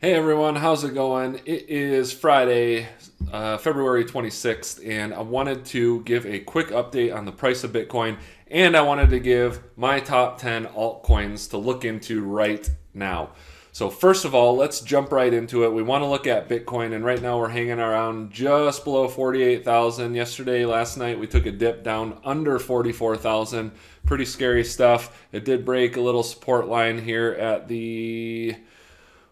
Hey everyone, how's it going? It is Friday, February 26th, and I wanted to give a quick update on the price of Bitcoin, and I wanted to give my top 10 altcoins to look into right now. So, first of all, let's jump right into it. We want to look at Bitcoin, and right now we're hanging around just below 48,000. Yesterday, last night, we took a dip down under 44,000. Pretty scary stuff. It did break a little support line here at the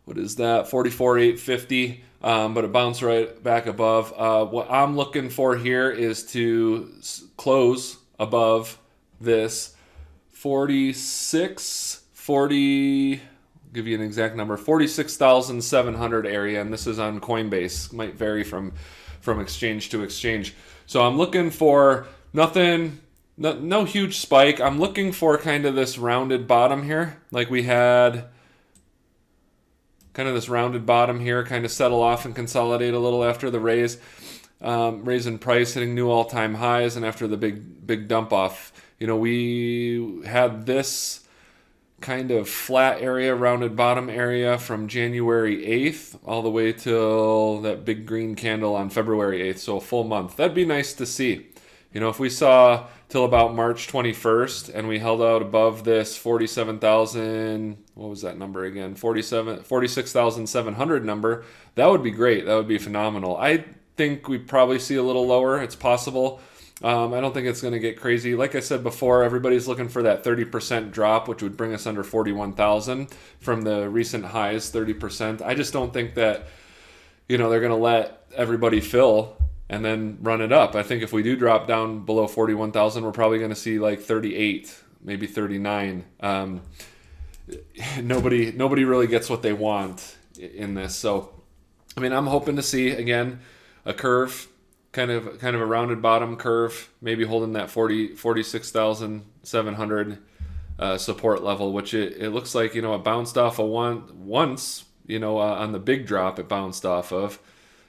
what is that 44,850, but it bounced right back above. What I'm looking for here is to close above this 46 40. I'll give you an exact number, 46,700 area, and this is on Coinbase. Might vary from exchange to exchange. So I'm looking for nothing, no huge spike. I'm looking for kind of this rounded bottom here, like we had kind of this rounded bottom here, kind of settle off and consolidate a little after the raise in price, hitting new all-time highs, and after the big dump off. We had this kind of flat area, rounded bottom area from January 8th all the way till that big green candle on February 8th, so a full month. That'd be nice to see. If we saw till about March 21st and we held out above this 47,000, what was that number again? 46,700 number, that would be great. That would be phenomenal. I think we probably see a little lower. It's possible. I don't think it's going to get crazy. Like I said before, everybody's looking for that 30% drop, which would bring us under 41,000 from the recent highs, 30%. I just don't think that, they're going to let everybody fill and then run it up. I think if we do drop down below 41,000, we're probably going to see like 38, maybe 39. Nobody really gets what they want in this. So, I'm hoping to see again a curve, kind of a rounded bottom curve, maybe holding that 46,700 support level, which it looks like it bounced off once. On the big drop, it bounced off of.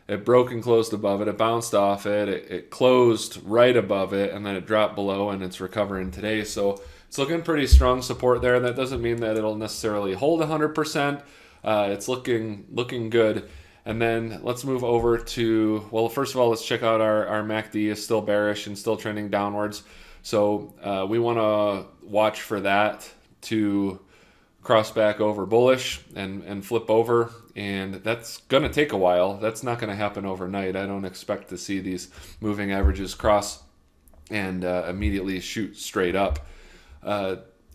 It broke and closed above it. It bounced off it. It closed right above it, and then it dropped below, and it's recovering today. So it's looking pretty strong support there. That doesn't mean that it'll necessarily hold 100%. It's looking good. And then let's move over to, well, first of all, let's check out our MACD is still bearish and still trending downwards. So we want to watch for that to cross back over bullish and flip over, and that's going to take a while. That's not going to happen overnight. I don't expect to see these moving averages cross and immediately shoot straight up.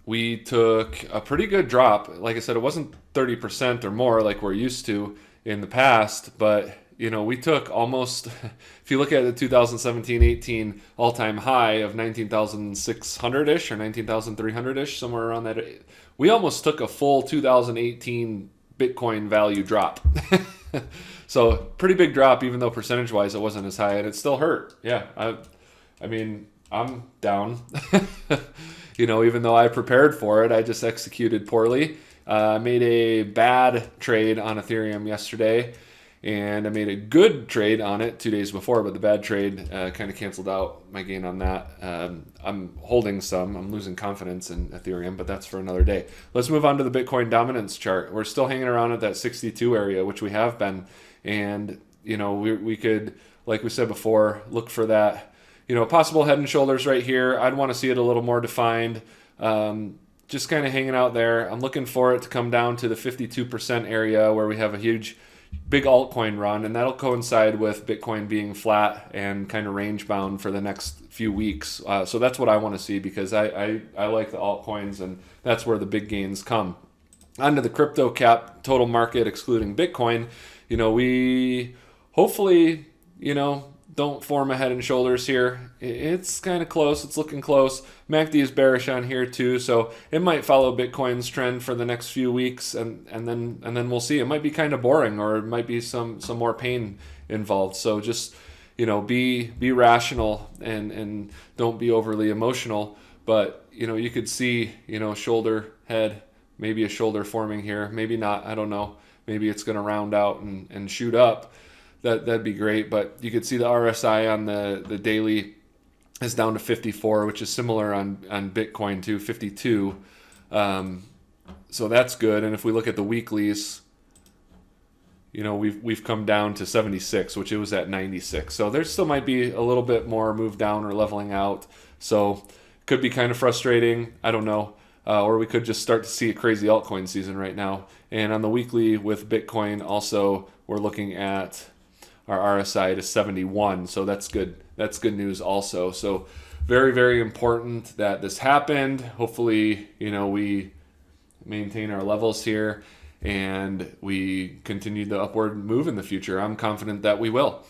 We took a pretty good drop. Like I said, it wasn't 30% or more like we're used to in the past, but we took almost, if you look at the 2017-18 all-time high of 19,600-ish or 19,300-ish, somewhere around that, we almost took a full 2018 Bitcoin value drop. So pretty big drop, even though percentage-wise it wasn't as high, and it still hurt. Yeah, I'm down. Even though I prepared for it, I just executed poorly. I made a bad trade on Ethereum yesterday, and I made a good trade on it 2 days before, but the bad trade kind of canceled out my gain on that. I'm holding some. I'm losing confidence in Ethereum, but that's for another day. Let's move on to the Bitcoin dominance chart. We're still hanging around at that 62 area, which we have been, and we could, like we said before, look for that possible head and shoulders right here. I'd want to see it a little more defined. Just kind of hanging out there. I'm looking for it to come down to the 52% area where we have a big altcoin run, and that'll coincide with Bitcoin being flat and kind of range bound for the next few weeks. So that's what I want to see, because I like the altcoins, and that's where the big gains come. Onto the crypto cap total market excluding Bitcoin. We hopefully don't form a head and shoulders here. It's kind of close. It's looking close. MACD is bearish on here too, so it might follow Bitcoin's trend for the next few weeks, and then we'll see. It might be kind of boring, or it might be some more pain involved. So just be rational and don't be overly emotional. But you could see shoulder, head, maybe a shoulder forming here, maybe not. I don't know. Maybe it's going to round out and shoot up. That'd be great, but you could see the RSI on the daily is down to 54, which is similar on Bitcoin to 52. So that's good. And if we look at the weeklies, we've come down to 76, which it was at 96. So there still might be a little bit more move down or leveling out. So could be kind of frustrating. I don't know. Or we could just start to see a crazy altcoin season right now. And on the weekly with Bitcoin, also we're looking at our RSI to 71. So that's good. That's good news also. So very, very important that this happened. Hopefully, we maintain our levels here and we continue the upward move in the future. I'm confident that we will.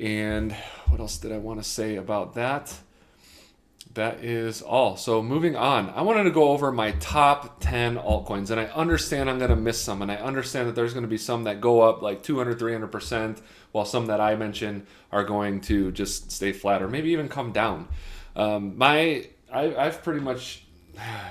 And what else did I want to say about that? That is all. So moving on, I wanted to go over my top 10 altcoins, and I understand I'm going to miss some, and I understand that there's going to be some that go up like 200, 300%, while some that I mentioned are going to just stay flat or maybe even come down. I've pretty much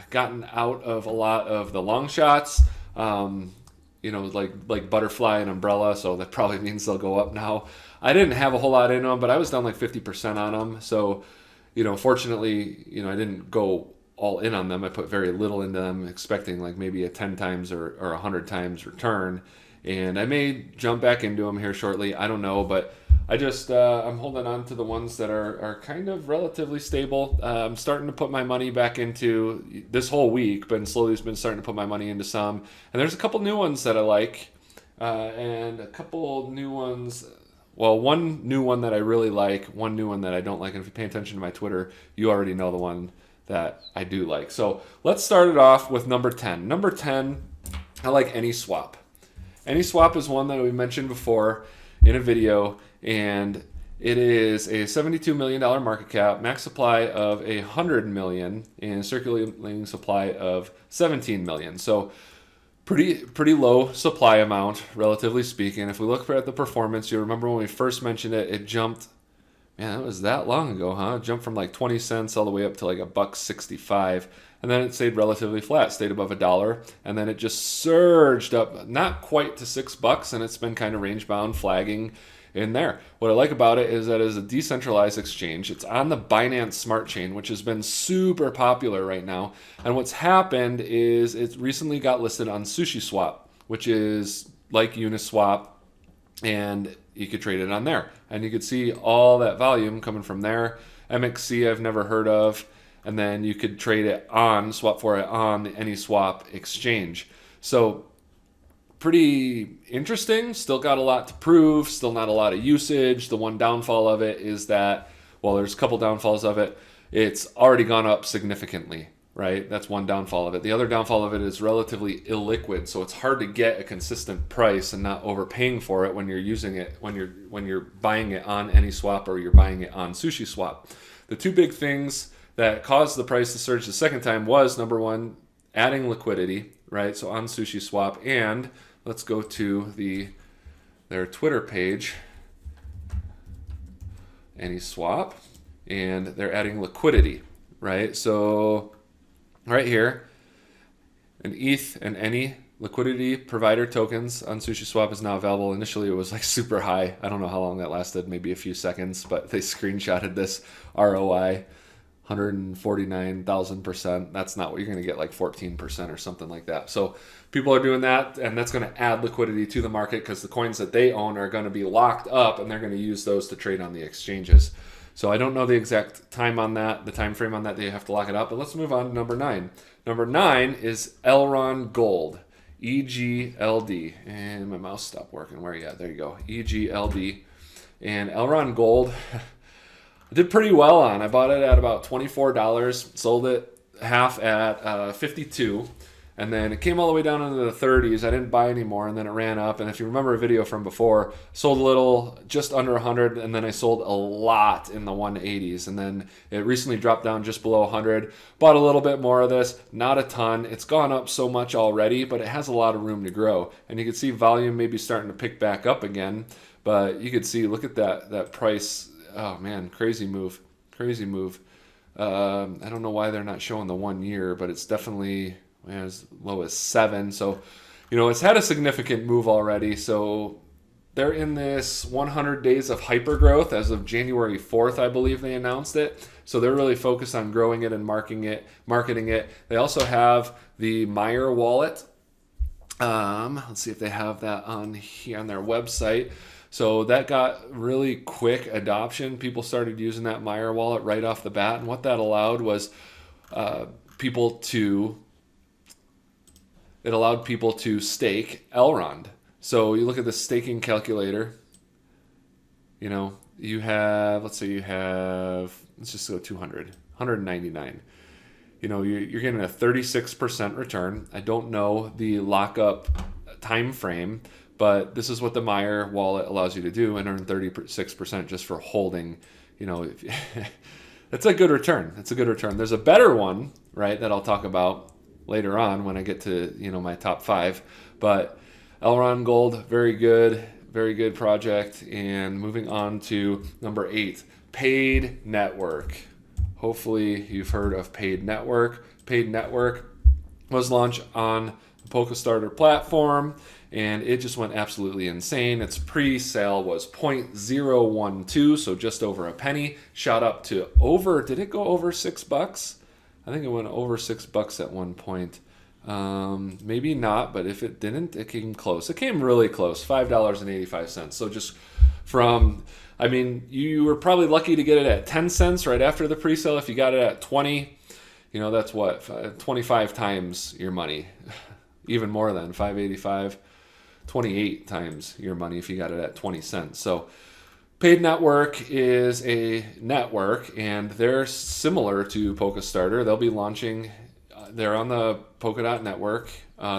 gotten out of a lot of the long shots, like Butterfly and Umbrella, so that probably means they'll go up now. I didn't have a whole lot in them, but I was down like 50% on them, so fortunately, I didn't go all in on them. I put very little into them, expecting like maybe a 10 times or 100 times return. And I may jump back into them here shortly. I don't know, but I just, I'm holding on to the ones that are kind of relatively stable. I'm starting to put my money back into this whole week, but slowly been starting to put my money into some. And there's a couple new ones that I like, and a couple new ones. Well, one new one that I really like, one new one that I don't like, and if you pay attention to my Twitter, you already know the one that I do like. So let's start it off with number 10. Number 10, I like AnySwap. AnySwap is one that we mentioned before in a video, and it is a $72 million market cap, max supply of 100 million, and circulating supply of 17 million. So pretty low supply amount, relatively speaking. If we look at the performance, you remember when we first mentioned it, it jumped. Man, that was that long ago, huh? It jumped from like 20 cents all the way up to like $1.65, and then it stayed relatively flat, stayed above $1, and then it just surged up, not quite to $6, and it's been kind of range bound, flagging in there. What I like about it is that it is a decentralized exchange. It's on the Binance Smart Chain, which has been super popular right now. And what's happened is it recently got listed on SushiSwap, which is like Uniswap, and you could trade it on there. And you could see all that volume coming from there. MXC I've never heard of. And then you could trade it on, swap for it on the AnySwap exchange. So pretty interesting. Still got a lot to prove. Still not a lot of usage. The one downfall of it is that, well, there's a couple downfalls of it. It's already gone up significantly, right? That's one downfall of it. The other downfall of it is relatively illiquid, so it's hard to get a consistent price and not overpaying for it when you're using it, when you're buying it on AnySwap or you're buying it on SushiSwap. The two big things that caused the price to surge the second time was, number one, adding liquidity, right? So on SushiSwap, and let's go to their Twitter page, AnySwap, and they're adding liquidity, right? So right here, an ETH and any liquidity provider tokens on SushiSwap is now available. Initially, it was like super high. I don't know how long that lasted, maybe a few seconds, but they screenshotted this ROI. 149,000%. That's not what you're going to get, like 14% or something like that. So people are doing that, and that's going to add liquidity to the market because the coins that they own are going to be locked up, and they're going to use those to trade on the exchanges. So I don't know the exact time on that, the time frame on that you have to lock it up. But let's move on to number 9. Number 9 is Elrond Gold, EGLD, and my mouse stopped working. Where are you at? There you go, EGLD, and Elrond Gold. I did pretty well on. I bought it at about $24, sold it half at 52, and then it came all the way down into the 30s. I didn't buy any more, and then it ran up. And if you remember a video from before, sold a little, just under 100, and then I sold a lot in the 180s, and then it recently dropped down just below 100. Bought a little bit more of this, not a ton. It's gone up so much already, but it has a lot of room to grow. And you can see volume maybe starting to pick back up again, but you could see, look at that price. Oh man, crazy move. I don't know why they're not showing the 1 year, but it's definitely as low as 7. So, it's had a significant move already. So they're in this 100 days of hypergrowth as of January 4th, I believe they announced it. So they're really focused on growing it and marketing it. They also have the Meyer wallet, Let's see if they have that on here on their website. So that got really quick adoption. People started using that Meyer wallet right off the bat, and what that allowed was people to it allowed people to stake Elrond. So you look at the staking calculator. You know, you have, let's say you have, let's just go 200, 199. You know, you're getting a 36% return. I don't know the lockup time frame, but this is what the Meyer wallet allows you to do and earn 36% just for holding. You know, it's a good return. It's a good return. There's a better one, right, that I'll talk about later on when I get to, you know, my top 5. But Elrond Gold, very good project. And moving on to number 8, Paid Network. Hopefully you've heard of Paid Network. Paid Network was launched on the Polka Starter platform, and it just went absolutely insane. Its pre-sale was 0.012, so just over a penny. Shot up to did it go over $6? I think it went over $6 at one point. Maybe not, but if it didn't, it came close. It came really close, $5.85. So just from, I mean, you were probably lucky to get it at 10 cents right after the pre-sale. If you got it at 20, you know, that's what, 25 times your money. Even more than 585, 28 times your money if you got it at 20 cents. So Paid Network is a network, and they're similar to Polka Starter. They'll be launching, they're on the Polkadot network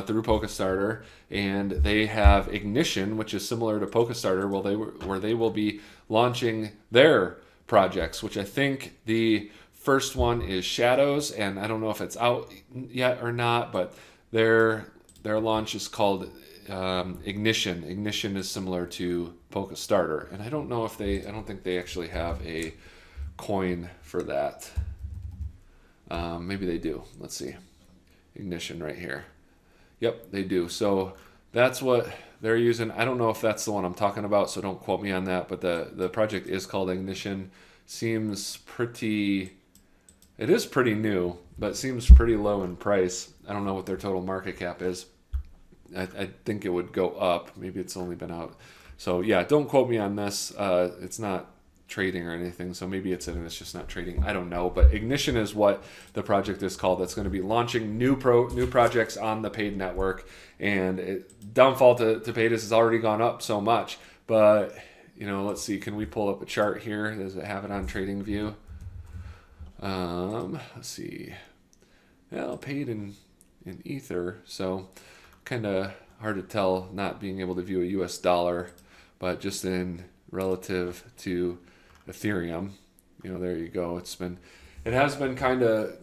through Polka Starter, and they have Ignition, which is similar to Polka Starter, where they will be launching their projects, which I think the first one is Shadows, and I don't know if it's out yet or not, but their launch is called Ignition. Ignition is similar to Polka Starter, and I don't think they actually have a coin for that. Maybe they do. Let's see. Ignition right here. Yep, they do. So that's what they're using. I don't know if that's the one I'm talking about, so don't quote me on that, but the project is called Ignition. It is pretty new, but seems pretty low in price. I don't know what their total market cap is. I think it would go up. Maybe it's only been out. So yeah, don't quote me on this. It's not trading or anything, so maybe it's just not trading. I don't know, but Ignition is what the project is called. That's going to be launching new projects on the Paid Network, and downfall to Paid has already gone up so much. But you know, let's see. Can we pull up a chart here? Does it have it on TradingView? Let's see. Well, Paid in Ether, so kind of hard to tell not being able to view a US dollar, but just in relative to Ethereum, you know, there you go. It has been kind of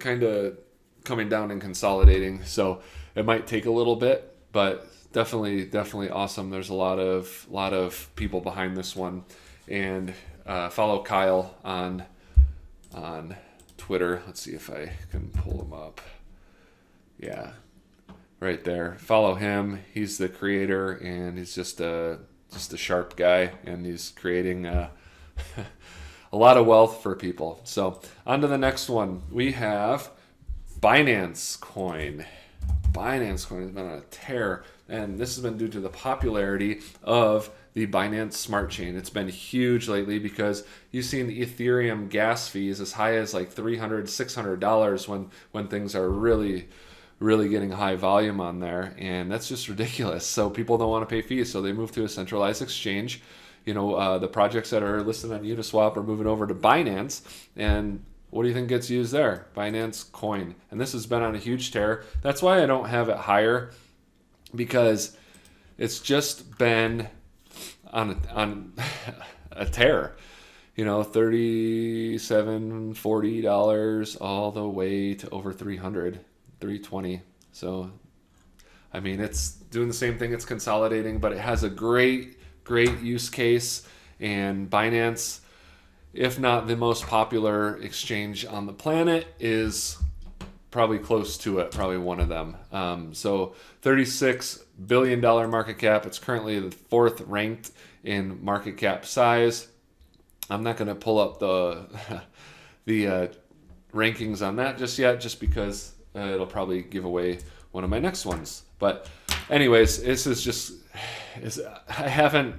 coming down and consolidating, so it might take a little bit, but definitely awesome. There's a lot of people behind this one, and follow Kyle on Twitter. Let's see if I can pull him up. Yeah, right there. Follow him. He's the creator, and he's just a sharp guy, and he's creating a lot of wealth for people. So on to the next one. We have Binance Coin. Binance Coin has been on a tear, and this has been due to the popularity of the Binance Smart Chain. It's been huge lately because you've seen the Ethereum gas fees as high as like $300, $600 when things are really getting high volume on there, and that's just ridiculous. So people don't want to pay fees, so they move to a centralized exchange. You know, the projects that are listed on Uniswap are moving over to Binance, and what do you think gets used there? Binance Coin. And this has been on a huge tear. That's why I don't have it higher, because it's just been on a tear. You know, $37, $40 all the way to over $300. 320. So I mean, it's doing the same thing. It's consolidating, but it has a great use case. And Binance, if not the most popular exchange on the planet, is probably close to it, probably one of them. So $36 billion market cap. It's currently the 4th ranked in market cap size. I'm not going to pull up the rankings on that just yet, just because it'll probably give away one of my next ones. But anyways, I haven't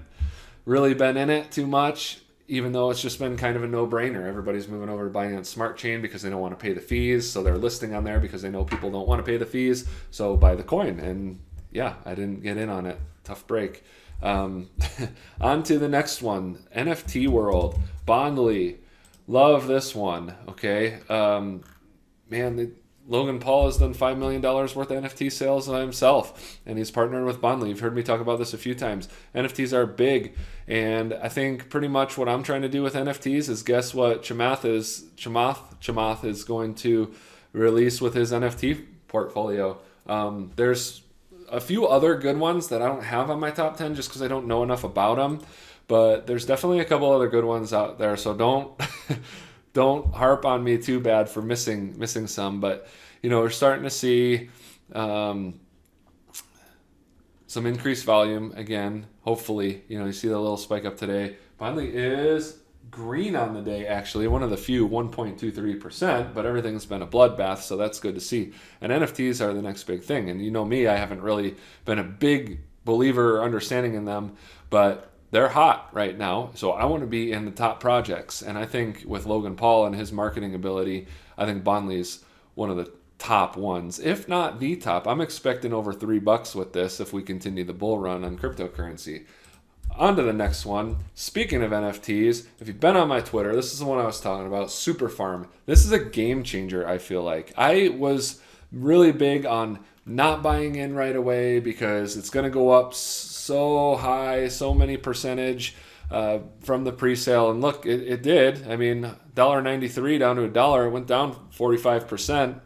really been in it too much, even though it's just been kind of a no-brainer. Everybody's moving over to Binance Smart Chain because they don't want to pay the fees, so they're listing on there because they know people don't want to pay the fees, so buy the coin. And yeah, I didn't get in on it. Tough break. On to the next one, NFT world. Bondly, love this one. Okay, Logan Paul has done $5 million worth of NFT sales himself, and he's partnered with Bondly. You've heard me talk about this a few times. NFTs are big, and I think pretty much what I'm trying to do with NFTs is guess what Chamath is going to release with his NFT portfolio. There's a few other good ones that I don't have on my top 10 just because I don't know enough about them, but there's definitely a couple other good ones out there, so don't don't harp on me too bad for missing some. But we're starting to see some increased volume again. Hopefully, you see the little spike up today. Finally is green on the day, actually, one of the few, 1.23%, but everything's been a bloodbath, so that's good to see. And NFTs are the next big thing. And me, I haven't really been a big believer or understanding in them, but they're hot right now, so I want to be in the top projects. And I think with Logan Paul and his marketing ability, I think Bondly's one of the top ones, if not the top. I'm expecting over $3 with this if we continue the bull run on cryptocurrency. On to the next one. Speaking of NFTs, if you've been on my Twitter, this is the one I was talking about, Superfarm. This is a game changer, I feel like. I was really big on not buying in right away because it's going to go up so high, so many percentage from the pre-sale. And look, it did. I mean, $1.93 down to $1. It went down 45%.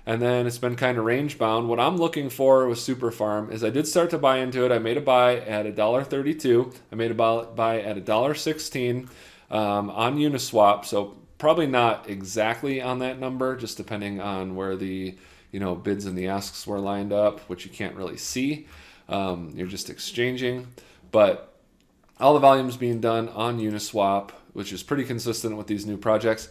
And then it's been kind of range bound. What I'm looking for with Superfarm is I did start to buy into it. I made a buy at $1.32. I made a buy at $1.16 on Uniswap. So probably not exactly on that number, just depending on where the bids and the asks were lined up, which you can't really see. You're just exchanging. But all the volume's being done on Uniswap, which is pretty consistent with these new projects.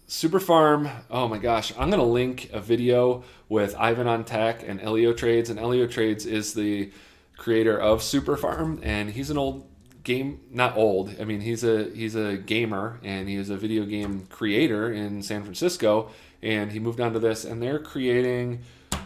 Superfarm, oh my gosh, I'm going to link a video with Ivan on Tech and Elliotrades. And Elliotrades is the creator of Superfarm, and he's an old game, not old, I mean, he's a gamer, and he is a video game creator in San Francisco, and he moved on to this, and they're creating,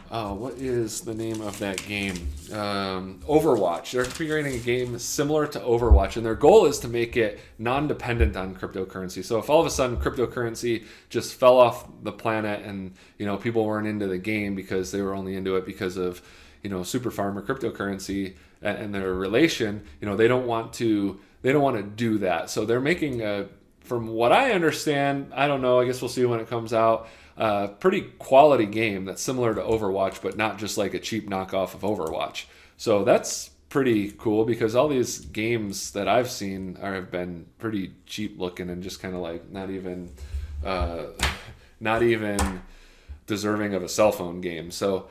what is the name of that game? Overwatch. They're creating a game similar to Overwatch, and their goal is to make it non-dependent on cryptocurrency. So if all of a sudden cryptocurrency just fell off the planet and people weren't into the game because they were only into it because of Superfarm or cryptocurrency and their relation, they don't want to do that. So they're making from what I understand, I don't know, I guess we'll see when it comes out, pretty quality game that's similar to Overwatch, but not just like a cheap knockoff of Overwatch. So that's pretty cool because all these games that I've seen have been pretty cheap looking and just kind of like not even deserving of a cell phone game. So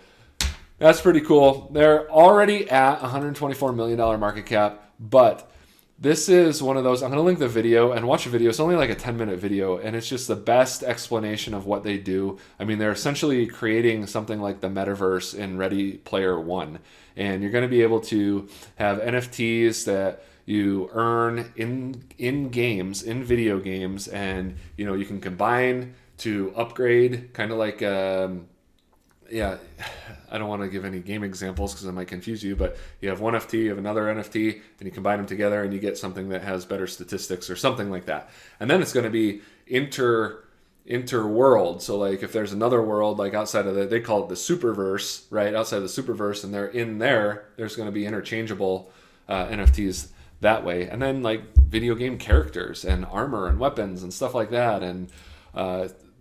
that's pretty cool. They're already at $124 million market cap, but this is one of those, I'm going to link the video and watch the video. It's only like a 10-minute video, and it's just the best explanation of what they do. I mean, they're essentially creating something like the metaverse in Ready Player One. And you're going to be able to have NFTs that you earn in games, in video games, and you can combine to upgrade, kind of like I don't want to give any game examples because I might confuse you, but you have one NFT, you have another NFT, and you combine them together and you get something that has better statistics or something like that. And then it's going to be inter-world. So like if there's another world like outside of they call it the Superverse, right? Outside of the Superverse, and they're in there's going to be interchangeable NFTs that way. And then like video game characters and armor and weapons and stuff like that. And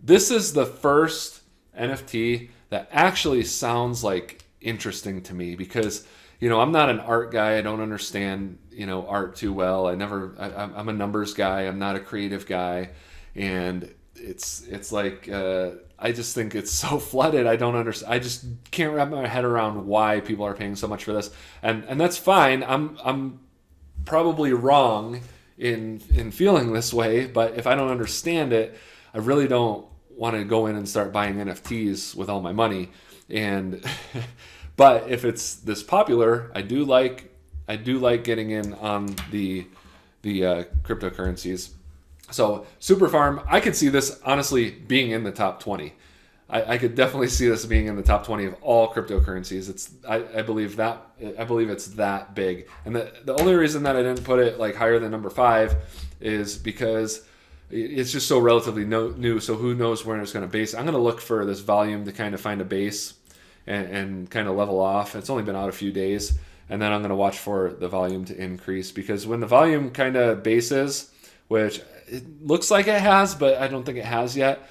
this is the first NFT that actually sounds like interesting to me because, I'm not an art guy. I don't understand, art too well. I'm a numbers guy. I'm not a creative guy. And it's like, I just think it's so flooded. I don't understand. I just can't wrap my head around why people are paying so much for this. And that's fine. I'm probably wrong in feeling this way, but if I don't understand it, I really don't want to go in and start buying NFTs with all my money. And But if it's this popular, I do like getting in on the cryptocurrencies. So Superfarm, I could see this honestly being in the top 20. I could definitely see this being in the top 20 of all cryptocurrencies. I believe it's that big. And the only reason that I didn't put it like higher than number 5 is because it's just so relatively new. So who knows where it's going to base. I'm going to look for this volume to kind of find a base and kind of level off. It's only been out a few days. And then I'm going to watch for the volume to increase, because when the volume kind of bases, which it looks like it has, but I don't think it has yet,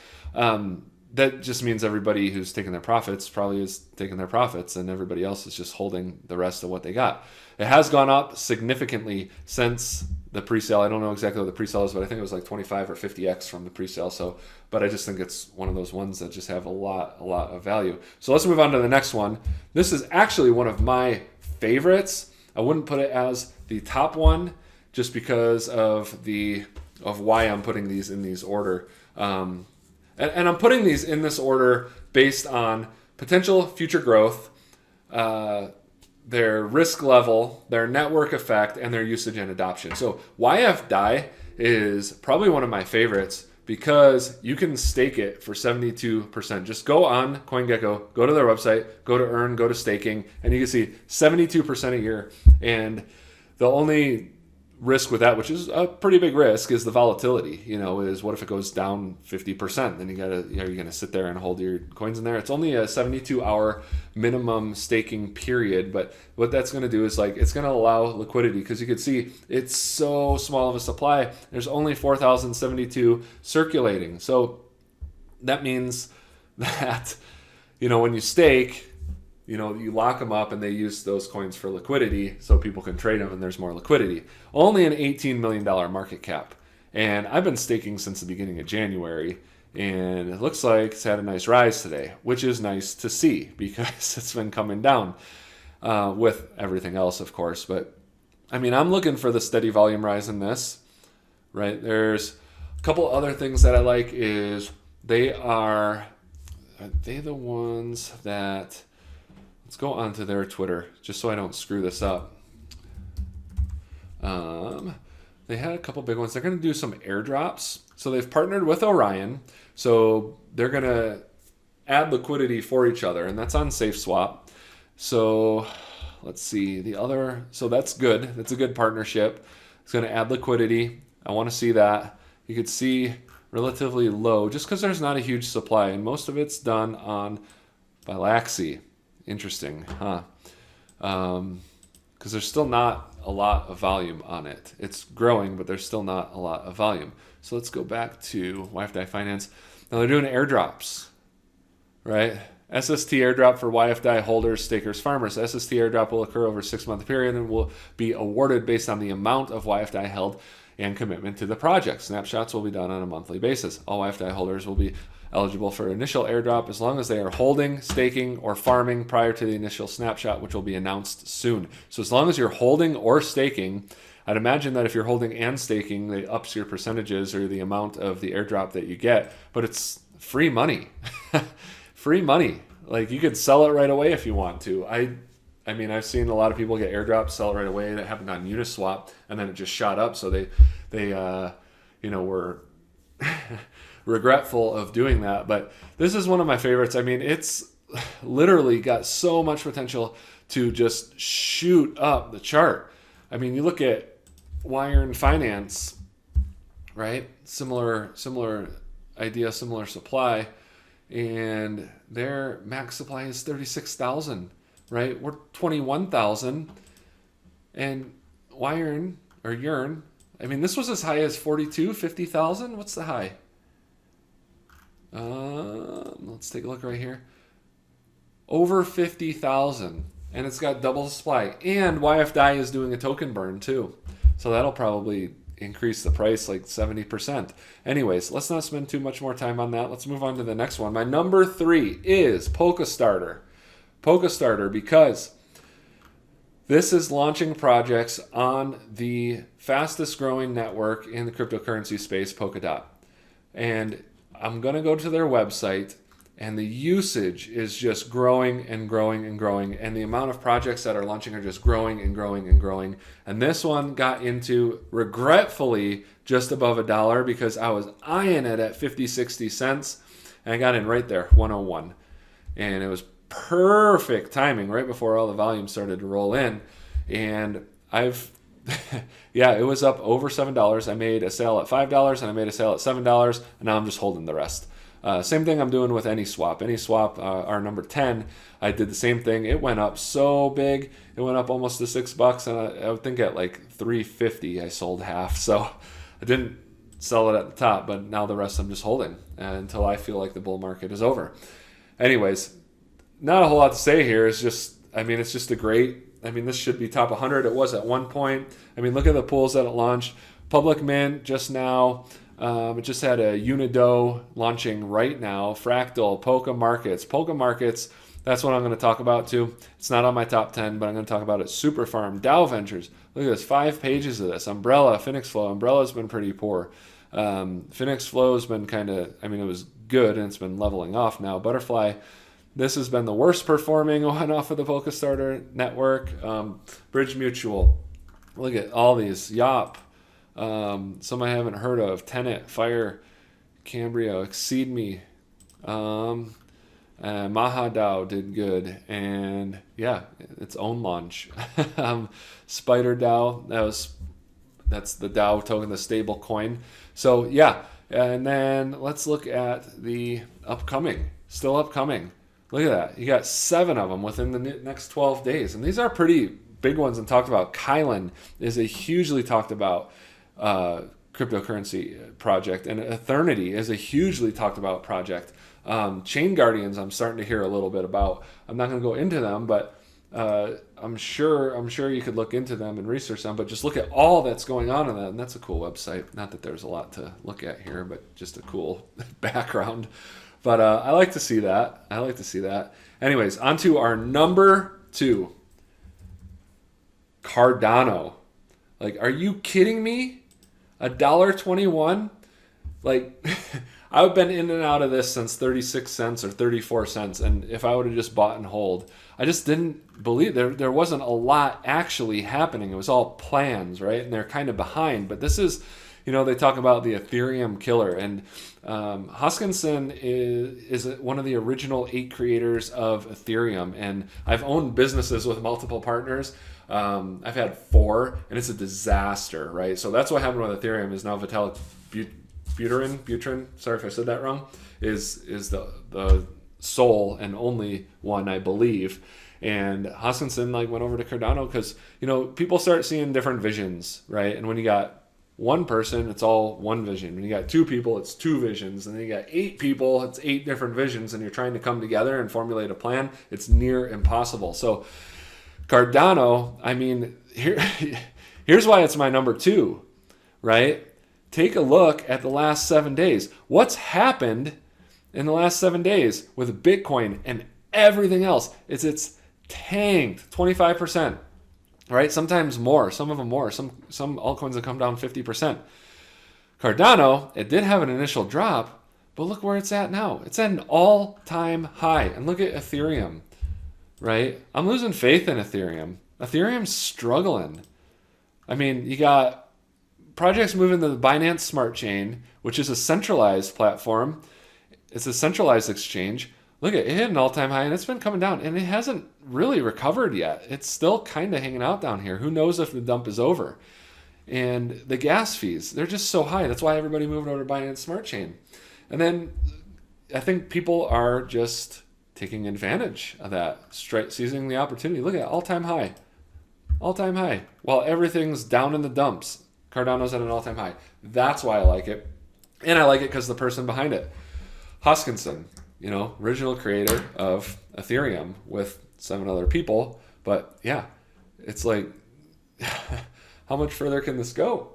that just means everybody who's taking their profits probably is taking their profits, and everybody else is just holding the rest of what they got. It has gone up significantly since the pre-sale. I don't know exactly what the pre-sale is, but I think it was like 25 or 50x from the pre-sale. So, but I just think it's one of those ones that just have a lot of value. So let's move on to the next one. This is actually one of my favorites. I wouldn't put it as the top one just because of why I'm putting these in these order. And I'm putting these in this order based on potential future growth, their risk level, their network effect, and their usage and adoption. So YFDAI is probably one of my favorites because you can stake it for 72%. Just go on CoinGecko, go to their website, go to earn, go to staking, and you can see 72% a year. And the only risk with that, which is a pretty big risk, is the volatility. Is what if it goes down 50%? Then you're going to sit there and hold your coins in there. It's only a 72-hour minimum staking period, but what that's going to do is it's going to allow liquidity, because you can see it's so small of a supply. There's only 4,072 circulating. So that means that when you stake, you lock them up and they use those coins for liquidity so people can trade them and there's more liquidity. Only an $18 million market cap. And I've been staking since the beginning of January, and it looks like it's had a nice rise today, which is nice to see because it's been coming down with everything else, of course. But I'm looking for the steady volume rise in this, right? There's a couple other things that I like is are they the ones that... Let's go onto their Twitter, just so I don't screw this up. They had a couple big ones. They're going to do some airdrops. So they've partnered with Orion. So they're going to add liquidity for each other, and that's on SafeSwap. So let's see. So that's good. That's a good partnership. It's going to add liquidity. I want to see that. You could see relatively low, just because there's not a huge supply, and most of it's done on Bilaxy. Interesting, huh? Because there's still not a lot of volume on it. It's growing, but there's still not a lot of volume. So let's go back to YFDAI Finance. Now they're doing airdrops, right? SST airdrop for YFDAI holders, stakers, farmers. SST airdrop will occur over a 6-month period and will be awarded based on the amount of YFDAI held and commitment to the project. Snapshots will be done on a monthly basis. All YFDAI holders will be eligible for initial airdrop as long as they are holding, staking, or farming prior to the initial snapshot, which will be announced soon. So as long as you're holding or staking, I'd imagine that if you're holding and staking, they ups your percentages or the amount of the airdrop that you get, but it's free money. Free money. You could sell it right away if you want to. I've seen a lot of people get airdrops, sell it right away. That happened on Uniswap, and then it just shot up. So they were regretful of doing that. But this is one of my favorites. It's literally got so much potential to just shoot up the chart. You look at Wired Finance, right? Similar idea, similar supply, and their max supply is 36,000. Right, we're 21,000, and Yearn, this was as high as 50,000. What's the high? Let's take a look right here. Over 50,000, and it's got double the supply. And YFDAI is doing a token burn too, so that'll probably increase the price 70%. Anyways, let's not spend too much more time on that. Let's move on to the next one. My number 3 is Polka Starter, because this is launching projects on the fastest growing network in the cryptocurrency space, Polkadot. And I'm going to go to their website, and the usage is just growing and growing and growing, and the amount of projects that are launching are just growing and growing and growing. And this one got into, regretfully, just above $1 because I was eyeing it at 50-60 cents, and I got in right there, 101. And it was perfect timing right before all the volume started to roll in. And yeah, it was up over $7. I made a sale at $5 and I made a sale at $7, and now I'm just holding the rest. Same thing I'm doing with AnySwap. AnySwap, our number 10, I did the same thing. It went up so big. It went up almost to $6, and I would think at like $3.50 I sold half. So I didn't sell it at the top, but now the rest I'm just holding until I feel like the bull market is over. Anyways, not a whole lot to say here. It's just a great, this should be top 100. It was at one point. Look at the pools that it launched. Public Mint just now. It just had a Unido launching right now. Fractal, Polka Markets. Polka Markets, that's what I'm going to talk about too. It's not on my top 10, but I'm going to talk about it. Superfarm, Dow Ventures. Look at this, 5 pages of this. Umbrella, Phoenix Flow. Umbrella's been pretty poor. Phoenix Flow's been kind of, it was good and it's been leveling off now. Butterfly, this has been the worst performing one off of the Polka Starter network. Bridge Mutual, look at all these. Yop, some I haven't heard of. Tenet, Fire, Cambria, Exceed Me, Mahadao did good, and yeah, its own launch. Spider DAO, that's the DAO token, the stable coin. So yeah, and then let's look at the still upcoming. Look at that. You got 7 of them within the next 12 days. And these are pretty big ones and talked about. Kylan is a hugely talked about cryptocurrency project. And Eternity is a hugely talked about project. Chain Guardians I'm starting to hear a little bit about. I'm not going to go into them, but I'm sure you could look into them and research them. But just look at all that's going on in that. And that's a cool website. Not that there's a lot to look at here, but just a cool background. But I like to see that. Anyways, on to our number 2. Cardano. Like, are you kidding me? $1.21? Like, I've been in and out of this since 36 cents or 34 cents. And if I would have just bought and hold, I just didn't believe there wasn't a lot actually happening. It was all plans, right? And they're kind of behind. But this is, they talk about the Ethereum killer. And Hoskinson is one of the original 8 creators of Ethereum. And I've owned businesses with multiple partners. I've had 4, and it's a disaster, right? So that's what happened with Ethereum is now Vitalik Buterin, sorry if I said that wrong, is the sole and only one, I believe. And Hoskinson went over to Cardano because, people start seeing different visions, right? And when you got one person, it's all one vision. When you got 2 people, it's 2 visions. And then you got 8 people, it's 8 different visions. And you're trying to come together and formulate a plan. It's near impossible. So Cardano, here's why it's my number 2, right? Take a look at the last 7 days. What's happened in the last 7 days with Bitcoin and everything else? It's tanked 25%. Right? Sometimes more, some of them more. Some altcoins have come down 50%. Cardano, it did have an initial drop, but look where it's at now. It's at an all-time high. And look at Ethereum, right? I'm losing faith in Ethereum. Ethereum's struggling. You got projects moving to the Binance Smart Chain, which is a centralized platform. It's a centralized exchange. Look, it hit an all-time high, and it's been coming down, and it hasn't really recovered yet. It's still kind of hanging out down here. Who knows if the dump is over? And the gas fees, they're just so high. That's why everybody moved over to Binance Smart Chain. And then I think people are just taking advantage of that, seizing the opportunity. Look at all-time high. All-time high. While everything's down in the dumps, Cardano's at an all-time high. That's why I like it. And I like it because the person behind it, Hoskinson, original creator of Ethereum with 7 other people. But yeah, it's like, how much further can this go?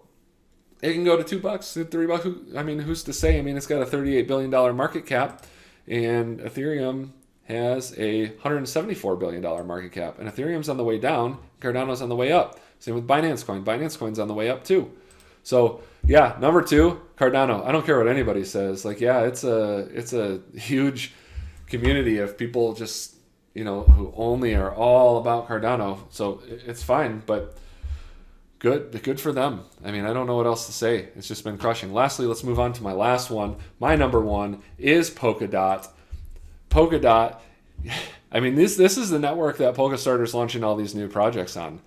It can go to $2, $3. Who's to say? It's got a $38 billion market cap, and Ethereum has a $174 billion market cap. And Ethereum's on the way down, Cardano's on the way up. Same with Binance Coin. Binance Coin's on the way up too. So yeah, number 2, Cardano. I don't care what anybody says. It's a huge community of people just, who only are all about Cardano. So it's fine, but good for them. I mean, I don't know what else to say. It's just been crushing. Lastly, let's move on to my last one. My number one is Polkadot. Polkadot, I mean, this is the network that Polkastarter's launching all these new projects on.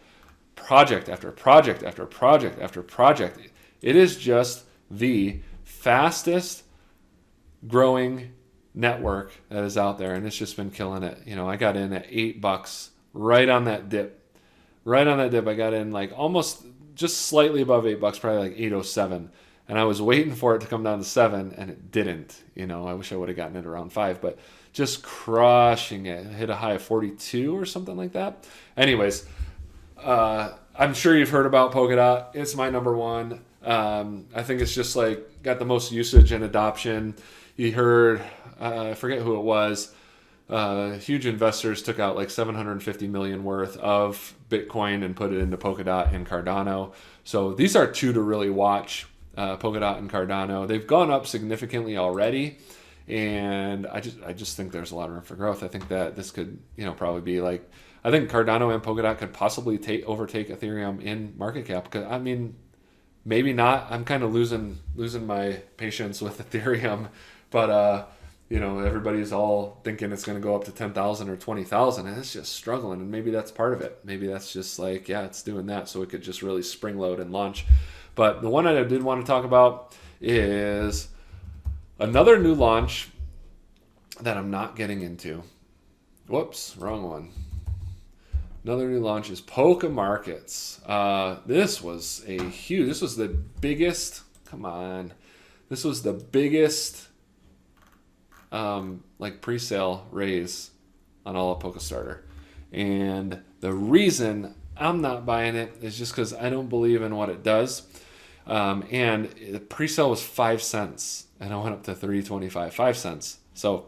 Project after project after project after project. It is just the fastest growing network that is out there, and it's just been killing it. I got in at $8 right on that dip. Right on that dip, I got in like almost just slightly above $8, probably like 8.07, and I was waiting for it to come down to 7, and it didn't. I wish I would have gotten it around 5, but just crushing it. It hit a high of 42 or something like that. Anyways, I'm sure you've heard about Polkadot. It's my number one. I think it's just like got the most usage and adoption. You heard, I forget who it was. Huge investors took out like 750 million worth of Bitcoin and put it into Polkadot and Cardano. So these are two to really watch, Polkadot and Cardano. They've gone up significantly already, and I just think there's a lot of room for growth. I think that this could, probably be like, I think Cardano and Polkadot could possibly overtake Ethereum in market cap. Because I mean, maybe not. I'm kind of losing my patience with Ethereum, but everybody's all thinking it's going to go up to 10,000 or 20,000, and it's just struggling. And maybe that's part of it. Maybe that's just like, yeah, it's doing that, so it could just really spring load and launch. But the one I did want to talk about is another new launch that I'm not getting into. Whoops, wrong one. Another new launch is Polka Markets. This was the biggest, this was the biggest pre-sale raise on all of Polkastarter. And the reason I'm not buying it is just because I don't believe in what it does. And the pre-sale was 5 cents, and I went up to 3.25, 5 cents. So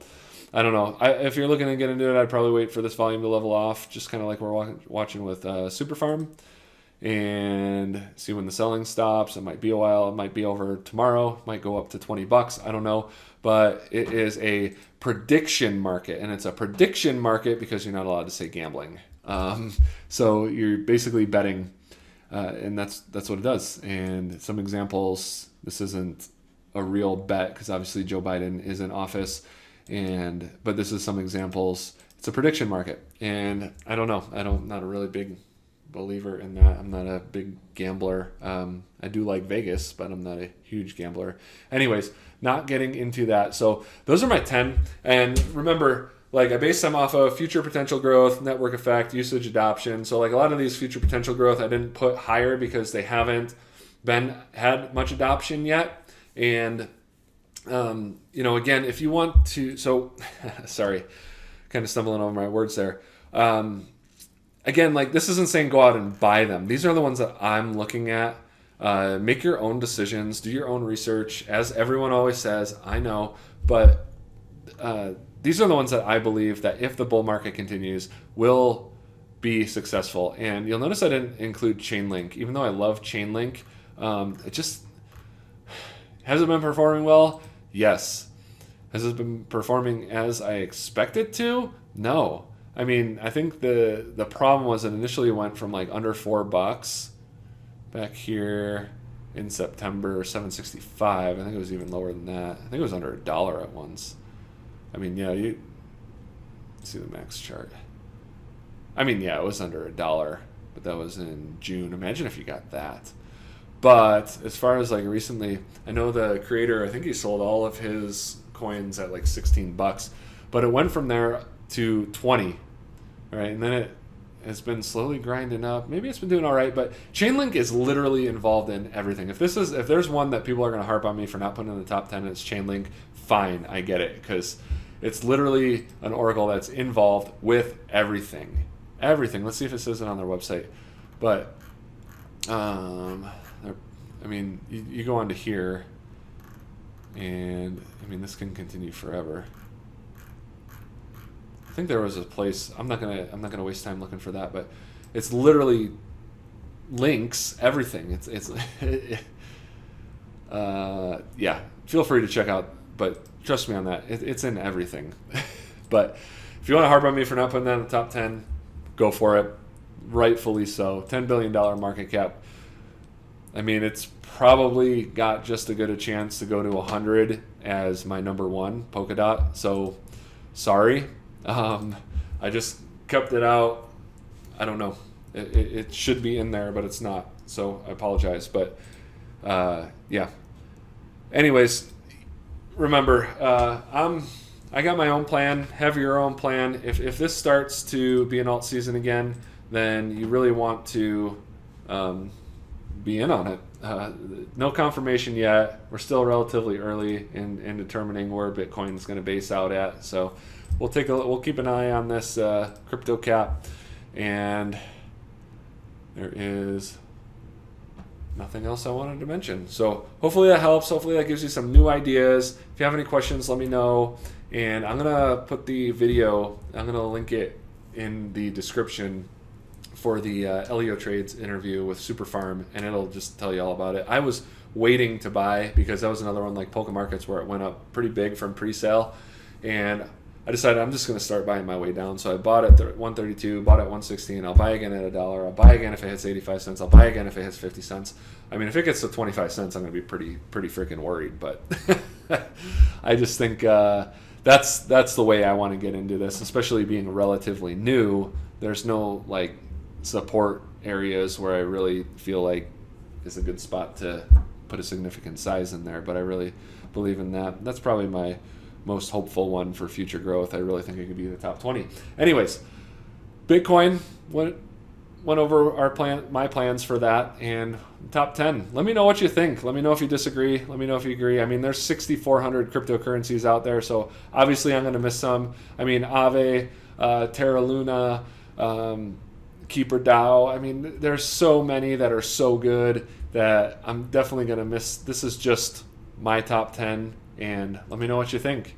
I don't know. If you're looking to get into it, I'd probably wait for this volume to level off, just kind of like we're watching with Superfarm, and see when the selling stops. It might be a while. It might be over tomorrow. It might go up to $20. I don't know. But it is a prediction market, and it's a prediction market because you're not allowed to say gambling. So you're basically betting, and that's what it does. And some examples, this isn't a real bet because obviously Joe Biden is in office, but this is some examples. It's a prediction market, and I don't know. I'm not a really big believer in that. I'm not a big gambler. I do like Vegas, but I'm not a huge gambler. Anyways, not getting into that. So those are my 10. And remember, like, I based them off of future potential growth, network effect, usage adoption. So like a lot of these future potential growth I didn't put higher because they haven't had much adoption yet. And again, if you want to, sorry, kind of stumbling over my words there. Again, like, this isn't saying go out and buy them. These are the ones that I'm looking at. Make your own decisions, do your own research, as everyone always says. I know, but these are the ones that I believe that if the bull market continues, will be successful. And you'll notice I didn't include Chainlink, even though I love Chainlink. It just has it been performing well? Yes. Has it been performing as I expect it to? No. I mean, I think the problem was it initially went from like under $4 back here in September, 765. I think it was even lower than that. I think it was under $1 at once. I mean, yeah, you see the max chart. I mean, yeah, it was under $1, but that was in June. Imagine if you got that. But as far as like recently, I know the creator, I think he sold all of his coins at like $16, but it went from there to 20, right? And then it has been slowly grinding up. Maybe it's been doing all right, but Chainlink is literally involved in everything. If there's one that people are going to harp on me for not putting in the top 10, it's Chainlink. Fine, I get it, because it's literally an oracle that's involved with everything. Everything. Let's see if it says it on their website. But I mean, you go on to here, and I mean, this can continue forever. I think there was a place. I'm not gonna waste time looking for that, but it's literally links everything. Yeah. Feel free to check out, but trust me on that. It's in everything. But if you want to harp on me for not putting that in the top 10, go for it. Rightfully so. $10 billion market cap. I mean, it's probably got just as good a chance to go to 100 as my number one, Polkadot. So, sorry. I just kept it out. I don't know. It should be in there, but it's not. So, I apologize. But, yeah. Anyways, remember, I got my own plan. Have your own plan. If this starts to be an alt season again, then you really want to be in on it. No confirmation yet. We're still relatively early in determining where Bitcoin is going to base out at. So we'll keep an eye on this crypto cap, and there is nothing else I wanted to mention. So hopefully that helps. Hopefully that gives you some new ideas. If you have any questions, let me know. And I'm gonna put the video. I'm gonna link it in the description for the Elliotrades interview with Superfarm, and it'll just tell you all about it. I was waiting to buy because that was another one like Polka Markets where it went up pretty big from pre-sale, and I decided I'm just going to start buying my way down. So I bought at 132, bought at 116. I'll buy again at $1. I'll buy again if it hits 85 cents. I'll buy again if it hits 50 cents. I mean, if it gets to 25 cents, I'm going to be pretty freaking worried. But I just think that's the way I want to get into this, especially being relatively new. There's no like support areas where I really feel like is a good spot to put a significant size in there, but I really believe in that. That's probably my most hopeful one for future growth. I really think it could be the top 20. Anyways, Bitcoin went over my plans for that, and top 10. Let me know what you think. Let me know if you disagree. Let me know if you agree. I mean, there's 6,400 cryptocurrencies out there, so obviously I'm going to miss some. I mean, Aave, Terra Luna, Keeper DAO. I mean, there's so many that are so good that I'm definitely going to miss. This is just my top 10, and let me know what you think.